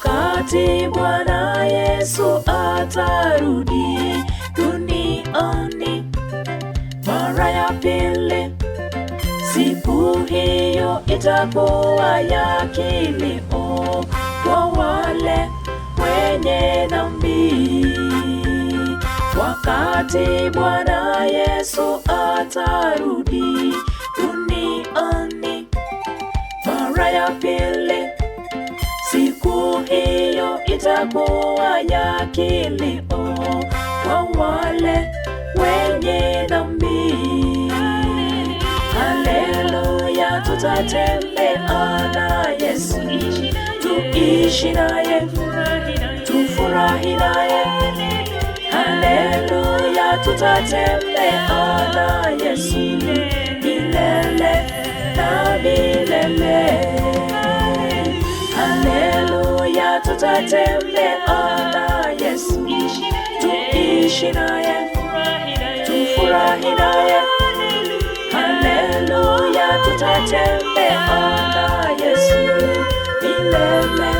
wakati Bwana Yesu atarudi duniani mara ya pili. Siku hiyo itakuwa ya kilio kwa wale wenye dhambi. Wakati Bwana Yesu atarudi duniani mara ya pili, siku hiyo itakuwa ya kilio kwa wale wenye dhambi. Haleluya, tutatembea na Yesu, tuishi naye, tufurahi naye. Haleluya, tutatembea na Yesu milele na milele. Haleluya, tutatembea na Yesu, tuishi naye, tufurahi naye. Haleluya, tutatembea na Yesu milele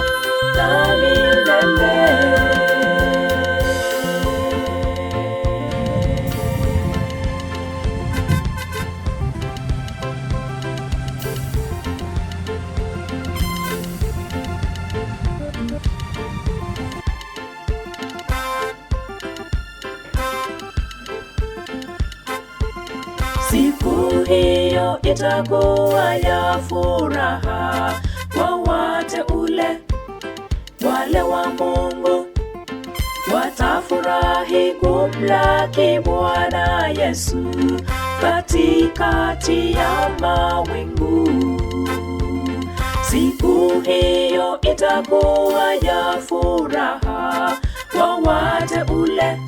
na milele. Siku hiyo itakuwa ya furaha kwa wateule, wale wa Mungu watafurahi kumlaki Bwana Yesu katikati ya mawingu. Siku hiyo itakuwa ya furaha kwa wateule,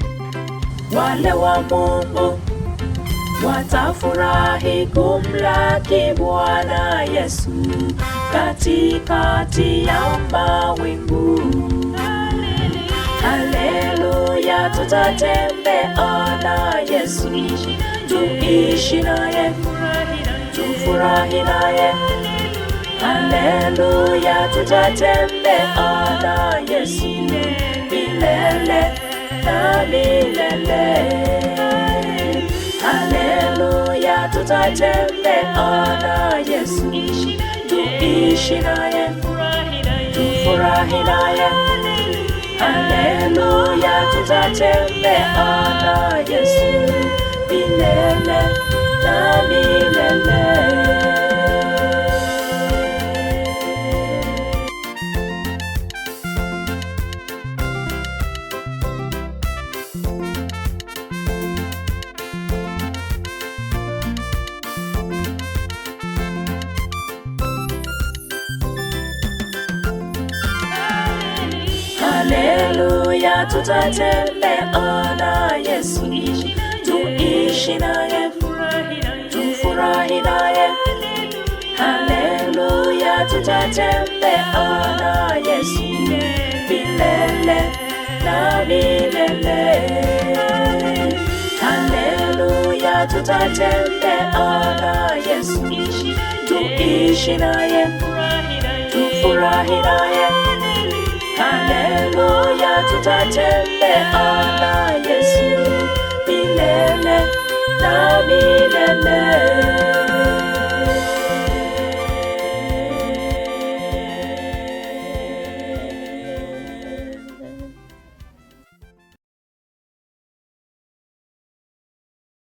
wale wa Mungu watafurahi kumlaki Bwana Yesu katikati ya mawingu. Haleluya, tutatembea na Yesu, tuishi naye, tufurahi naye. Haleluya, tutatembea na Yesu milele na milele. Haleluya, tutatembea na Yesu, tuishi naye, tufurahi naye. Haleluya, tutatembea na Yesu milele na milele. Haleluya, tutatembea na Yesu, tuishi naye, tufurahi naye. Haleluya, tutatembea na Yesu milele na milele. Haleluya, tutatembea na Yesu, tuishi naye, tufurahi naye. Haleluya, tutatembea na Yesu milele na milele.